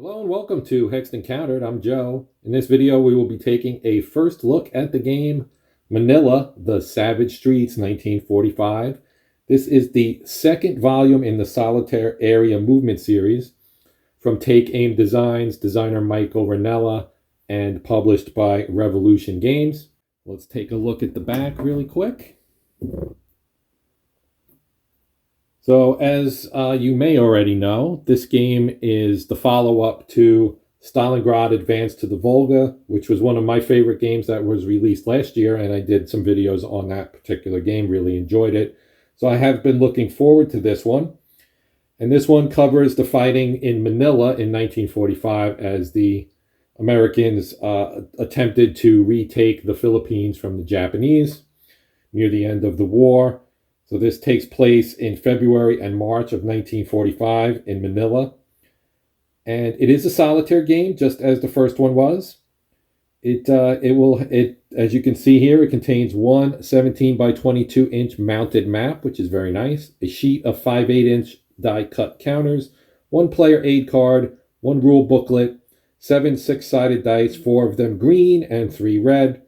Hello and welcome to Hexed Encountered. I'm Joe. In this video, we will be taking a first look at the game Manila, The Savage Streets, 1945. This is the second volume in the Solitaire Area Movement series from Take Aim Designs, designer Michael Rinella, and published by Revolution Games. Let's take a look at the back really quick. So as you may already know, this game is the follow-up to Stalingrad Advance to the Volga, which was one of my favorite games that was released last year, and I did some videos on that particular game, really enjoyed it. So I have been looking forward to this one. And this one covers the fighting in Manila in 1945 as the Americans attempted to retake the Philippines from the Japanese near the end of the war. So this takes place in February and March of 1945 in Manila. And it is a solitaire game, just as the first one was. As you can see here, it contains one 17 by 22 inch mounted map, which is very nice, a sheet of 5/8 inch die cut counters, one player aid card, one rule booklet, 7 six-sided dice, 4 of them green and 3 red.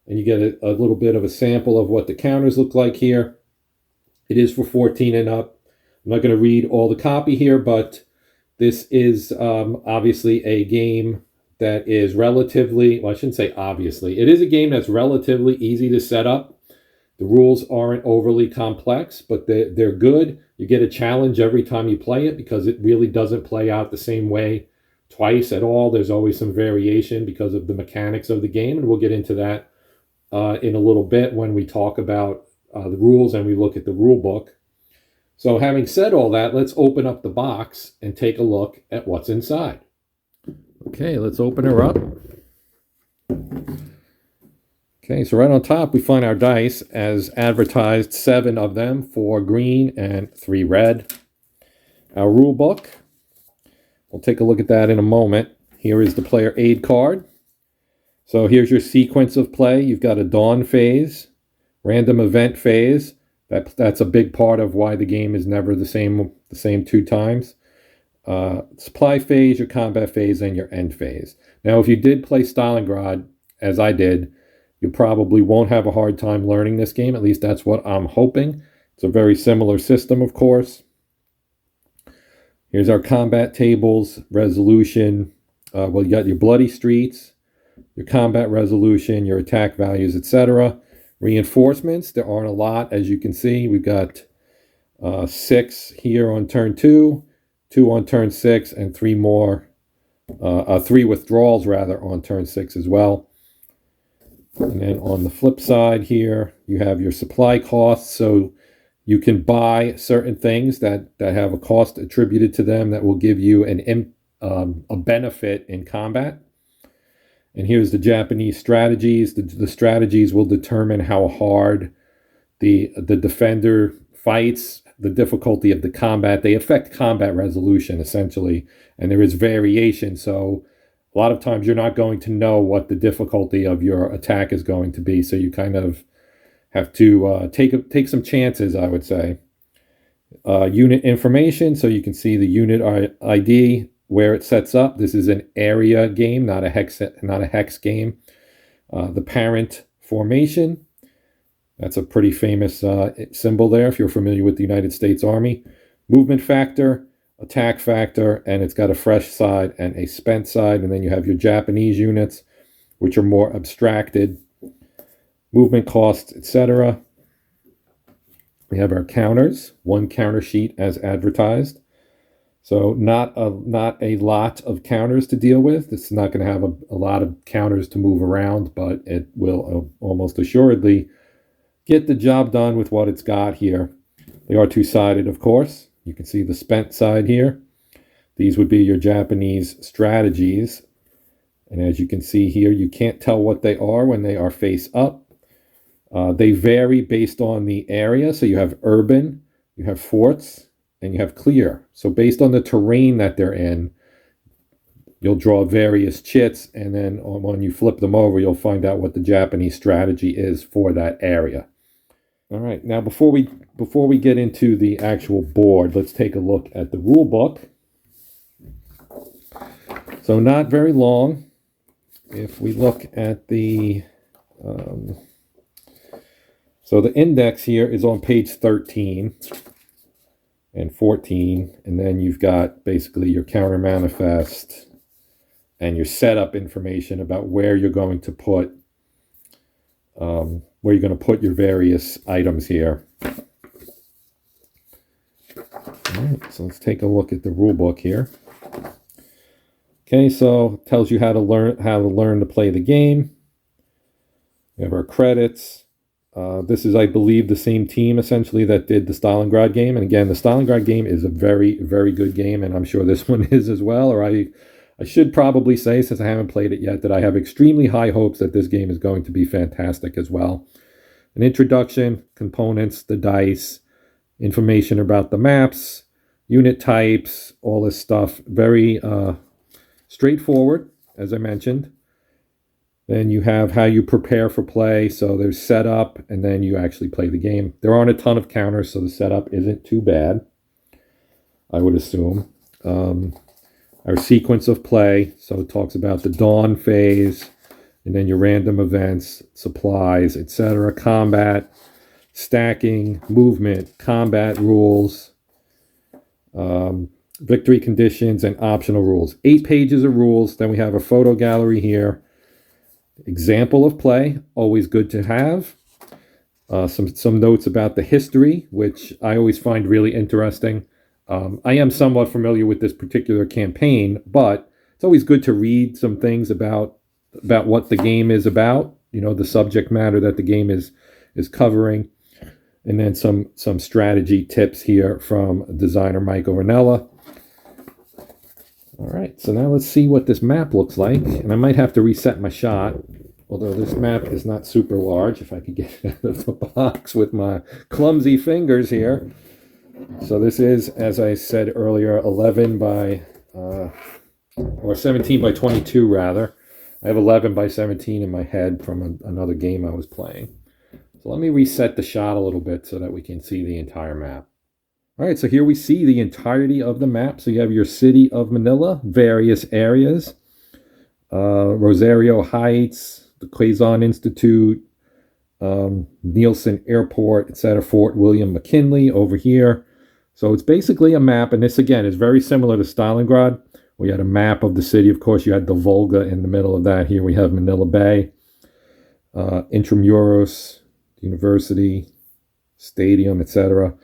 And you get a little bit of a sample of what the counters look like here. It is for 14 and up. I'm not going to read all the copy here, but this is obviously a game that is relatively, well, I shouldn't say obviously. It is a game that's relatively easy to set up. The rules aren't overly complex, but they're good. You get a challenge every time you play it because it really doesn't play out the same way twice at all. There's always some variation because of the mechanics of the game, and we'll get into that in a little bit when we talk about the rules and we look at the rule book. So having said all that, let's open up the box and take a look at what's inside. Okay, let's open her up. Okay, so right on top we find our dice as advertised, 7 of them, 4 green and 3 red. Our rule book, we'll take a look at that in a moment. Here is the player aid card. So here's your sequence of play. You've got a dawn phase, random event phase. That's a big part of why the game is never the same 2 times. Supply phase, your combat phase, and your end phase. Now, if you did play Stalingrad, as I did, you probably won't have a hard time learning this game. At least that's what I'm hoping. It's a very similar system, of course. Here's our combat tables, resolution. Well, you got your bloody streets, your combat resolution, your attack values, etc. Reinforcements, there aren't a lot, as you can see. We've got 6 here on turn 2, 2 on turn 6, and 3 more, 3 withdrawals rather on turn 6 as well. And then on the flip side here, you have your supply costs. So you can buy certain things that have a cost attributed to them that will give you a benefit in combat. And here's the Japanese strategies. The strategies will determine how hard the defender fights, the difficulty of the combat. They affect combat resolution, essentially. And there is variation. So a lot of times you're not going to know what the difficulty of your attack is going to be. So you kind of have to take some chances, I would say. Unit information. So you can see the unit ID, where it sets up. This is an area game, not a hex game. The parent formation. That's a pretty famous symbol there if you're familiar with the United States Army. Movement factor, attack factor, and it's got a fresh side and a spent side. And then you have your Japanese units, which are more abstracted. Movement costs, etc. We have our counters, 1 counter sheet as advertised. So not a lot of counters to deal with. It's not going to have a lot of counters to move around, but it will almost assuredly get the job done with what it's got here. They are 2-sided, of course. You can see the spent side here. These would be your Japanese strategies. And as you can see here, you can't tell what they are when they are face up. They vary based on the area. So you have urban, you have forts, and you have clear. So based on the terrain that they're in, you'll draw various chits, and then when you flip them over, you'll find out what the Japanese strategy is for that area. All right, now before we get into the actual board, let's take a look at the rule book. So not very long. If we look at the, so the index here is on page 13 and 14, and then you've got basically your counter manifest and your setup information about where you're going to put your various items here. All right, so let's take a look at the rule book here. Okay, so it tells you how to learn to play the game. We have our credits. This is, I believe, the same team essentially that did the Stalingrad game. And again, the Stalingrad game is a very, very good game, and I'm sure this one is as well. Or I should probably say, since I haven't played it yet, that I have extremely high hopes that this game is going to be fantastic as well. An introduction, components, the dice, information about the maps, unit types, all this stuff. Very straightforward, as I mentioned. Then you have how you prepare for play. So there's setup, and then you actually play the game. There aren't a ton of counters, so the setup isn't too bad, I would assume. Our sequence of play. So it talks about the dawn phase, and then your random events, supplies, etc. Combat, stacking, movement, combat rules, victory conditions, and optional rules. 8 pages of rules. Then we have a photo gallery here. Example of play, always good to have. Some notes about the history, which I always find really interesting. I am somewhat familiar with this particular campaign, but it's always good to read some things about what the game is about, the subject matter that the game is covering. And then some strategy tips here from designer Michael Rinella. All right, so now let's see what this map looks like. And I might have to reset my shot, although this map is not super large, if I could get it out of the box with my clumsy fingers here. So this is, as I said earlier, 11 by, or 17 by 22 rather. I have 11 by 17 in my head from another game I was playing. So let me reset the shot a little bit so that we can see the entire map. All right, so here we see the entirety of the map. So you have your city of Manila, various areas, Rosario Heights, the Quezon Institute, Nielsen Airport, etc., Fort William McKinley over here. So it's basically a map, and this, again, is very similar to Stalingrad. We had a map of the city. Of course, you had the Volga in the middle of that. Here we have Manila Bay, Intramuros, University, Stadium, etc.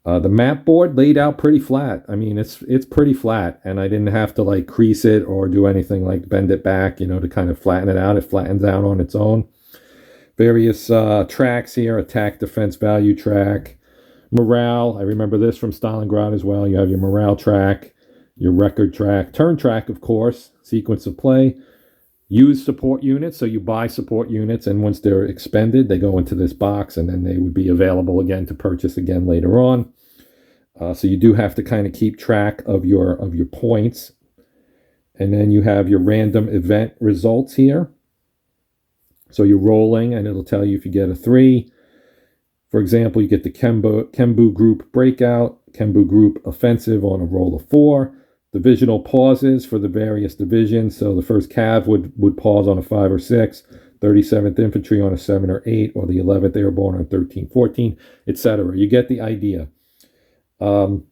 The map board laid out pretty flat. I mean, it's pretty flat, and I didn't have to like crease it or do anything like bend it back, to kind of flatten it out. It flattens out on its own. Various tracks here: attack, defense, value track, morale. I remember this from Stalingrad as well. You have your morale track, your record track, turn track, of course, sequence of play. Use support units, so you buy support units, and once they're expended, they go into this box, and then they would be available again to purchase again later on. So you do have to kind of keep track of your points. And then you have your random event results here. So you're rolling, and it'll tell you if you get a 3. For example, you get the Kembu group breakout, Kembu group offensive on a roll of 4. Divisional pauses for the various divisions. So the 1st Cav would pause on a 5 or 6, 37th Infantry on a 7 or 8, or the 11th Airborne on 13, 14, etc. You get the idea. And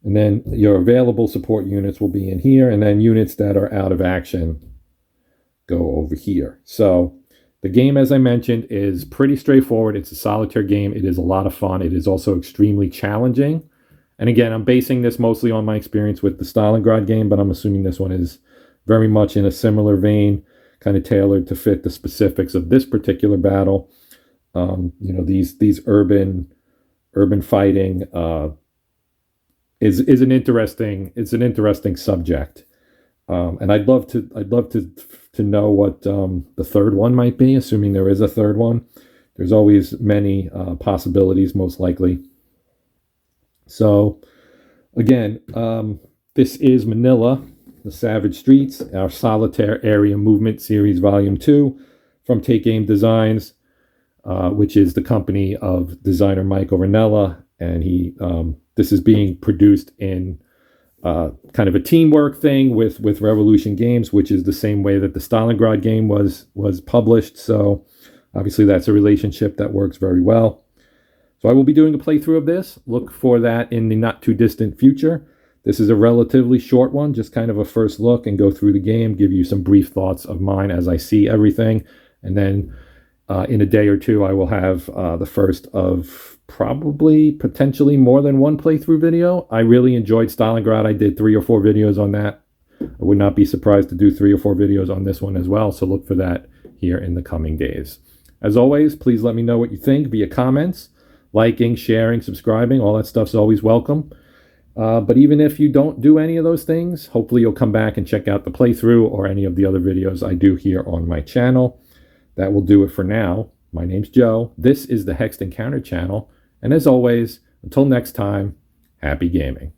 then your available support units will be in here, and then units that are out of action go over here. So the game, as I mentioned, is pretty straightforward. It's a solitaire game. It is a lot of fun. It is also extremely challenging. And again, I'm basing this mostly on my experience with the Stalingrad game, but I'm assuming this one is very much in a similar vein, kind of tailored to fit the specifics of this particular battle. These urban fighting is an interesting subject, and I'd love to know what the third one might be, assuming there is a third one. There's always many possibilities, most likely. So, again, this is Manila, the Savage Streets, our Solitaire Area Movement Series Volume 2 from Take Aim Designs, which is the company of designer Michael Rinella, and this is being produced in kind of a teamwork thing with Revolution Games, which is the same way that the Stalingrad game was published. So obviously that's a relationship that works very well. So I will be doing a playthrough of this. Look for that in the not too distant future. This is a relatively short one, just kind of a first look and go through the game, give you some brief thoughts of mine as I see everything. And then in a day or two, I will have the first of probably potentially more than one playthrough video. I really enjoyed Stalingrad. I did 3 or 4 videos on that. I would not be surprised to do 3 or 4 videos on this one as well. So look for that here in the coming days. As always, please let me know what you think via comments, liking, sharing, subscribing. All that stuff's always welcome. But even if you don't do any of those things, hopefully you'll come back and check out the playthrough or any of the other videos I do here on my channel. That will do it for now. My name's Joe. This is the Hexed Encounter channel. And as always, until next time, happy gaming.